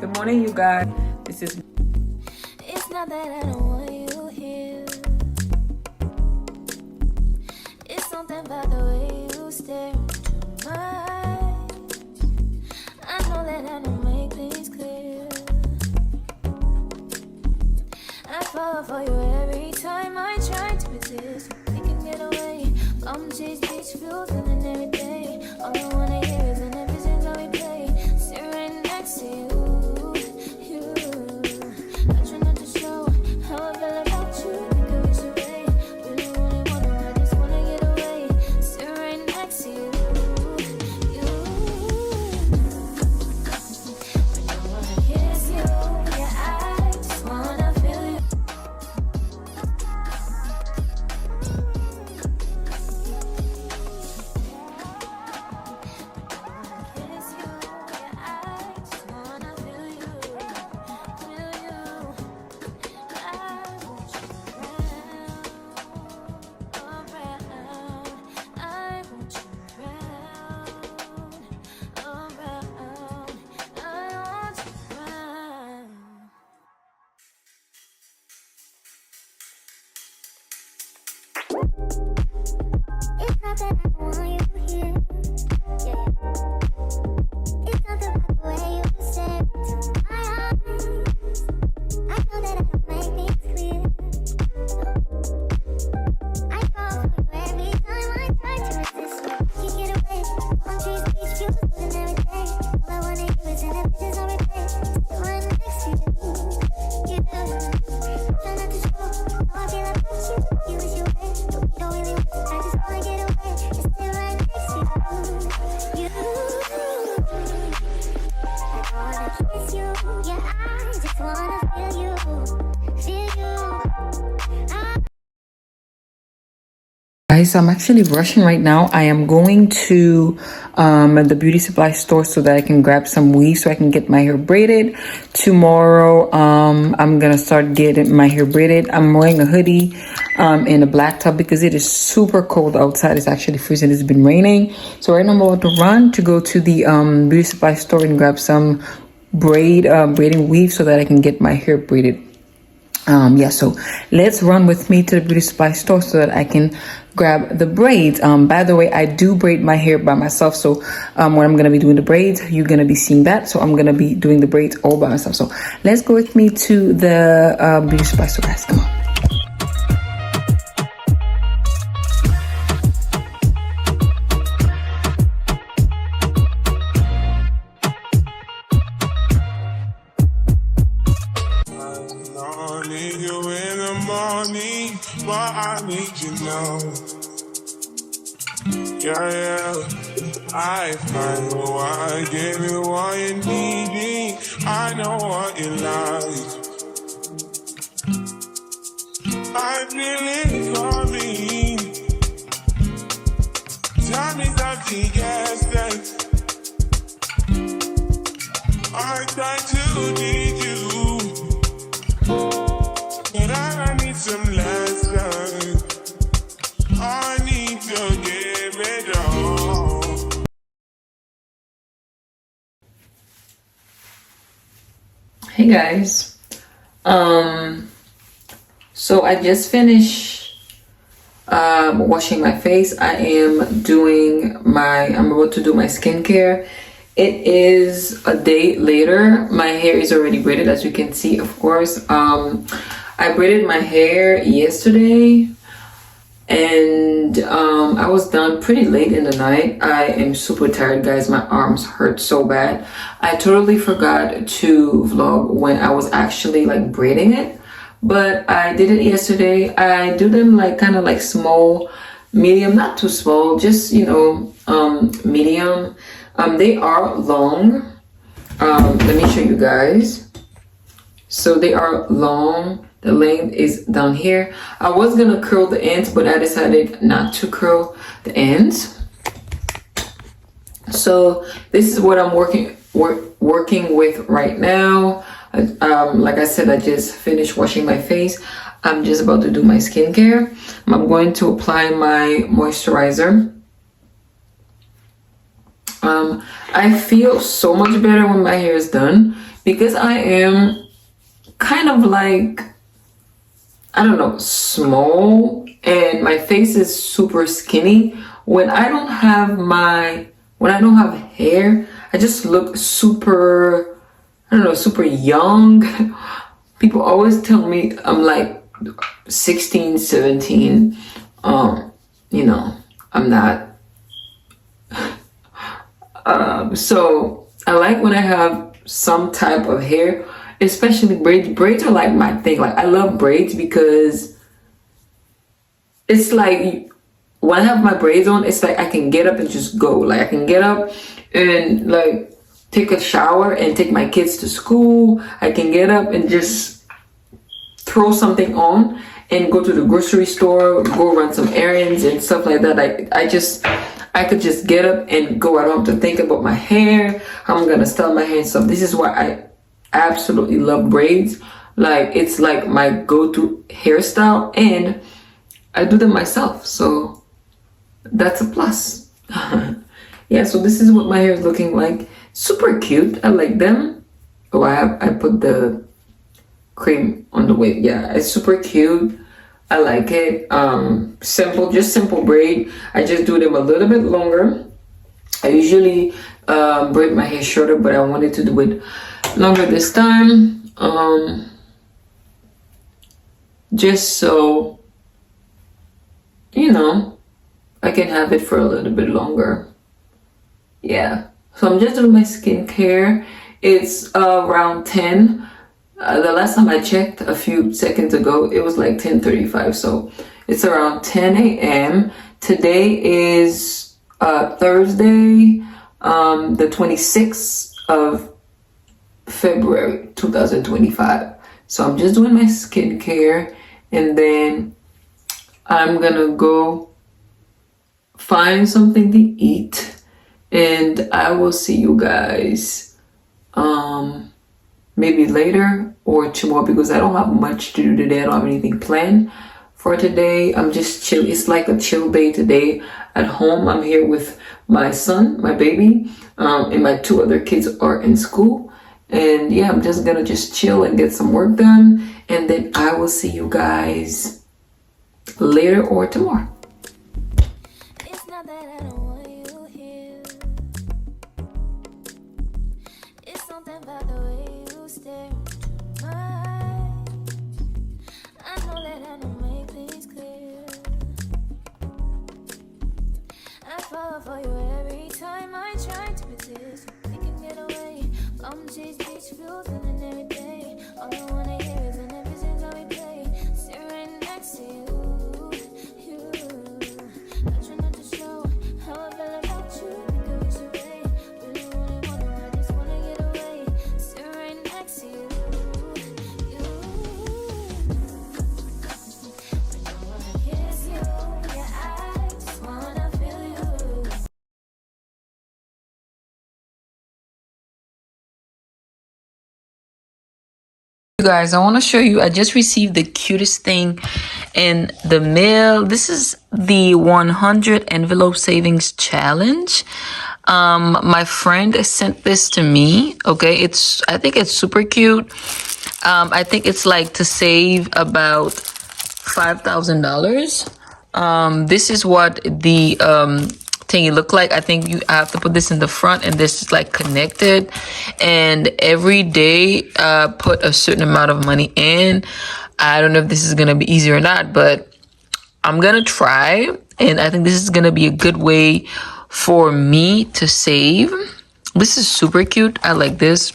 Good morning, you guys. This is. It's not that I don't want you here. It's something about the way you stare into my eyes. I know that I don't make things clear. I fall for you every time I try to resist. We can get away. Come chase beach views and every day. All I wanna hear is an visions that we play. Sit right next to you. Guys, I'm actually rushing right now. I am going to the beauty supply store so that I can grab some weave so I can get my hair braided. Tomorrow, I'm gonna start getting my hair braided. I'm wearing a hoodie and a black top because it is super cold outside. It's actually freezing. It's been raining. So right now I'm about to run to go to the beauty supply store and grab some braiding weave so that I can get my hair braided. So let's run with me to the beauty supply store so that I can grab the braids. By the way, I do braid my hair by myself. So when I'm going to be doing the braids, you're going to be seeing that. So I'm going to be doing the braids all by myself. So let's go with me to the beauty supply store, guys. Come on. I need you now. Yeah. I find why I gave you what you need. I know what you like. I feel it for me. Time is up to guess. I try to need you, but I need some lessons. I need to give it all. Hey guys, so I just finished washing my face. I'm about to do my skincare. It is a day later. My hair is already braided, as you can see, of course. I braided my hair yesterday and I was done pretty late in the night. I am super tired, guys. My arms hurt so bad. I totally forgot to vlog when I was actually like braiding it, but I did it yesterday. I do them like kind of like small, medium, not too small, just medium. They are long. Let me show you guys. So they are long. The length is down here. I was gonna curl the ends, but I decided not to curl the ends. So this is what I'm working with right now. Like I said, I just finished washing my face. I'm just about to do my skincare. I'm going to apply my moisturizer. I feel so much better when my hair is done because I am kind of like, I don't know, small, and my face is super skinny. When I don't have hair, I just look super, I don't know, super young. People always tell me I'm like 16, 17. You know, I'm not. So I like when I have some type of hair, especially braids. Braids are like my thing. Like I love braids because it's like when I have my braids on, it's like I can get up and just go. Like I can get up and like take a shower and take my kids to school. I can get up and just throw something on and go to the grocery store, go run some errands and stuff like that. I could just get up and go. I don't have to think about my hair, how I'm gonna style my hair and stuff. This is why I absolutely love braids. Like it's like my go-to hairstyle, and I do them myself, so that's a plus. Yeah, so this is what my hair is looking like. Super cute. I like them. Oh, I put the cream on the wig. Yeah, it's super cute. I like it. Simple, just simple braid. I just do them a little bit longer. I usually braid my hair shorter, but I wanted to do it longer this time. Just so, you know, I can have it for a little bit longer. Yeah. So I'm just doing my skincare. It's around 10. The last time I checked a few seconds ago, it was like 10:35. So it's around 10 a.m. Today is Thursday, the 26th of February 2025. So I'm just doing my skincare, and then I'm gonna go find something to eat, and I will see you guys maybe later or tomorrow, because I don't have much to do today. I don't have anything planned for today. I'm just chill. It's like a chill day today at home. I'm here with my son, my baby, and my two other kids are in school. And yeah, I'm just gonna just chill and get some work done, and then I will see you guys later or tomorrow. It's not that I don't want you here. It's something about the way you stare into my eyes. I know that I don't make things clear. I fall for you every time I try to resist. We can get away. Come chase beach views and then every day. All I wanna hear is an episode how we play. Sit right next to you. I try not to show how I feel about you. Think I wish away. Really wanna, I just wanna get away. Sit right next to you. When I wanna kiss you, yeah, I just wanna feel you. You guys, I want to show you. I just received the cutest thing in the mail. This is the 100 envelope savings challenge. My friend sent this to me. Okay, I think it's super cute. I think it's like to save about $5,000. This is what the thingy look like. I think I have to put this in the front, and this is like connected, and every day put a certain amount of money in. I don't know if this is gonna be easy or not, but I'm gonna try, and I think this is gonna be a good way for me to save. This is super cute. I like this.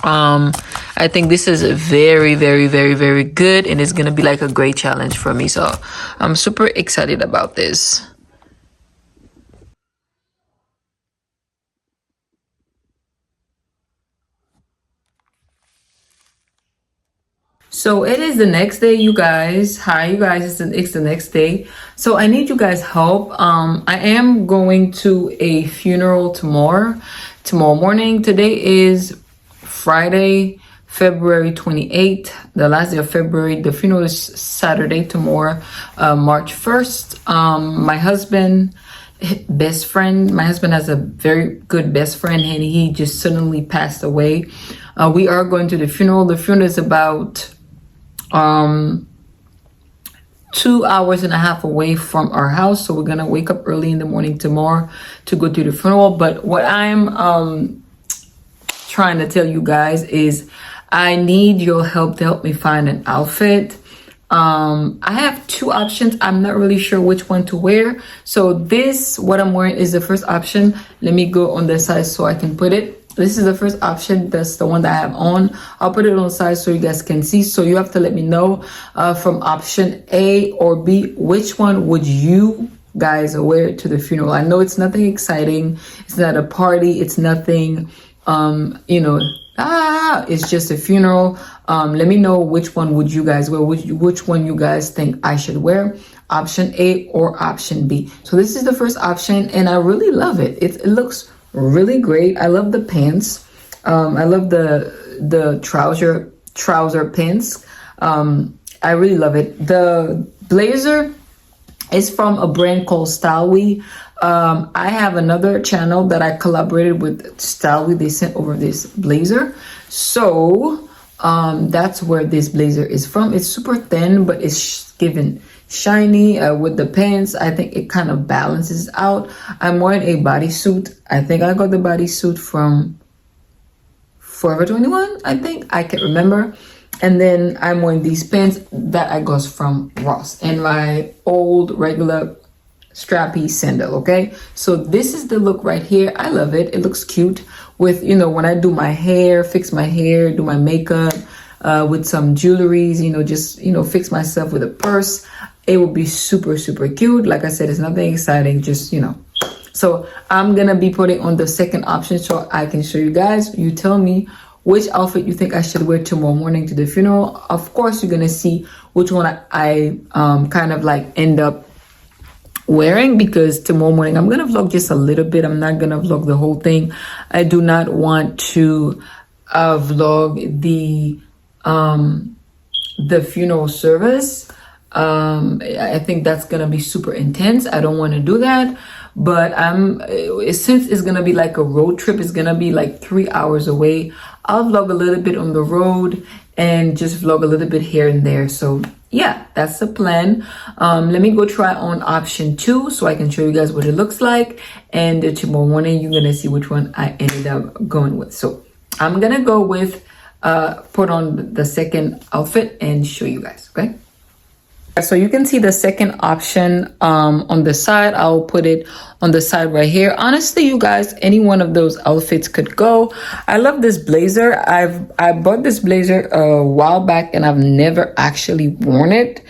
I think this is very, very, very, very good, and it's gonna be like a great challenge for me. So I'm super excited about this. So it is the next day, you guys. Hi, you guys. It's the next day. So I need you guys' help. I am going to a funeral tomorrow morning. Today is Friday, February 28th, the last day of February. The funeral is Saturday, tomorrow, March 1st. My husband best friend. My husband has a very good best friend, and he just suddenly passed away. We are going to the funeral. The funeral is about 2.5 hours away from our house, so we're gonna wake up early in the morning tomorrow to go to the funeral. But what I'm trying to tell you guys is I need your help to help me find an outfit. I have 2 options. I'm not really sure which one to wear. So this, what I'm wearing, is the first option. Let me go on the side so I can put it. This is the first option. That's the one that I have on. I'll put it on the side so you guys can see. So you have to let me know from option A or B, which one would you guys wear to the funeral. I know it's nothing exciting. It's not a party. It's nothing, it's just a funeral. Let me know which one would you guys wear, which one you guys think I should wear, option A or option B. So this is the first option, and I really love it. It looks really great. I love the pants. I love the trouser pants. I really love it. The blazer is from a brand called Stylewe. I have another channel that I collaborated with Stylewe. They sent over this blazer. So that's where this blazer is from. It's super thin, but it's given shiny with the pants. I think it kind of balances out. I'm wearing a bodysuit. I think I got the bodysuit from Forever 21. I think I can't remember. And then I'm wearing these pants that I got from Ross and my old regular strappy sandal. Okay, so this is the look right here. I love it. It looks cute with, when I do my hair, fix my hair, do my makeup, with some jewelries, just fix myself with a purse. It will be super, super cute. Like I said, it's nothing exciting, just so I'm gonna be putting on the second option so I can show you guys. You tell me which outfit you think I should wear tomorrow morning to the funeral. Of course, you're gonna see which one I kind of like end up wearing, because tomorrow morning I'm gonna vlog just a little bit. I'm not gonna vlog the whole thing. I do not want to vlog the funeral service. I think that's gonna be super intense. I don't want to do that, but since it's gonna be like a road trip, it's gonna be like 3 hours away. I'll vlog a little bit on the road and just vlog a little bit here and there. So yeah, that's the plan. Let me go try on option 2 so I can show you guys what it looks like, and tomorrow morning you're gonna see which one I ended up going with. So I'm gonna go with put on the second outfit and show you guys. Okay, so you can see the second option on the side. I'll put it on the side right here. Honestly, you guys, any one of those outfits could go. I love this blazer. I bought this blazer a while back and I've never actually worn it.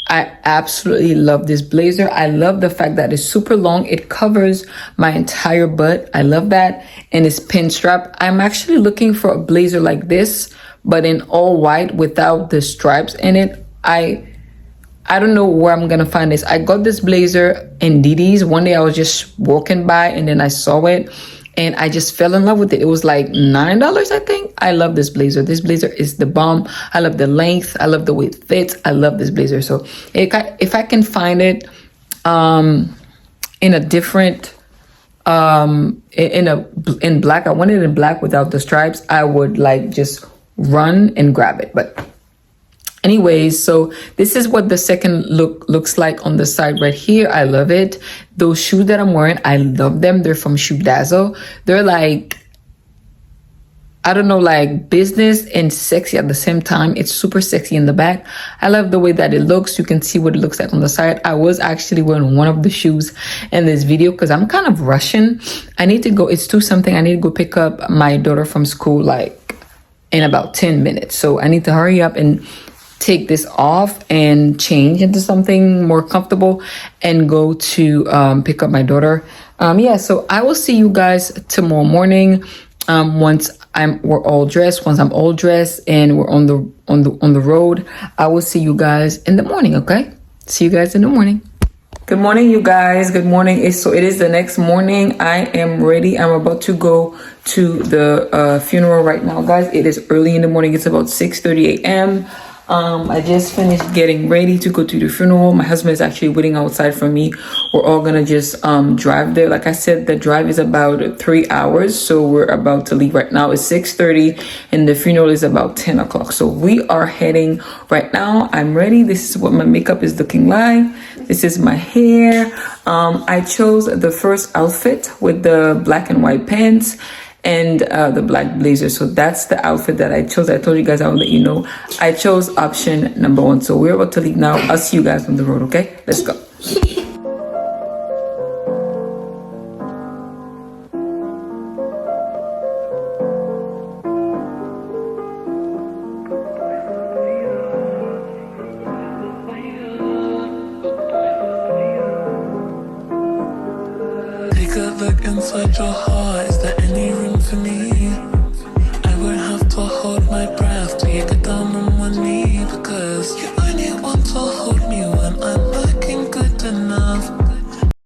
I absolutely love this blazer. I love the fact that it's super long. It covers my entire butt. I love that. And it's pin strap. I'm actually looking for a blazer like this, but in all white without the stripes in it. I don't know where I'm gonna find this. I got this blazer in DD's. One day I was just walking by and then I saw it and I just fell in love with it. It was like $9, I think. I love this blazer. This blazer is the bomb. I love the length. I love the way it fits. I love this blazer. So if I can find it in a different in black, I want it in black without the stripes, I would like just run and grab it. But anyways, so this is what the second look looks like on the side right here. I love it. Those shoes that I'm wearing, I love them. They're from Shoe Dazzle. They're like, I don't know, like business and sexy at the same time. It's super sexy in the back. I love the way that it looks. You can see what it looks like on the side. I was actually wearing one of the shoes in this video because I'm kind of rushing. I need to go, it's 2 something. I need to go pick up my daughter from school like in about 10 minutes. So I need to hurry up and take this off and change into something more comfortable and go to pick up my daughter. So I will see you guys tomorrow morning once we're all dressed. Once I'm all dressed and we're on the road, I will see you guys in the morning. Okay, see you guys in the morning. Good morning, you guys. Good morning. So it is the next morning. I am ready. I'm about to go to the funeral right now, guys. It is early in the morning. It's about 6:30 a.m. I just finished getting ready to go to the funeral. My husband is actually waiting outside for me. We're all gonna just drive there. Like I said, the drive is about 3 hours, so we're about to leave right now. It's 6:30 and the funeral is about 10 o'clock. So we are heading right now. I'm ready. This is what my makeup is looking like. This is my hair. I chose the first outfit with the black and white pants and the black blazer. So that's the outfit that I chose. I told you guys I would let you know. I chose option number 1. So we're about to leave now. I'll see you guys on the road, okay? Let's go. Take a look inside your heart. Is there any room for me? I won't have to hold my breath till you get down on one knee, because you only want to hold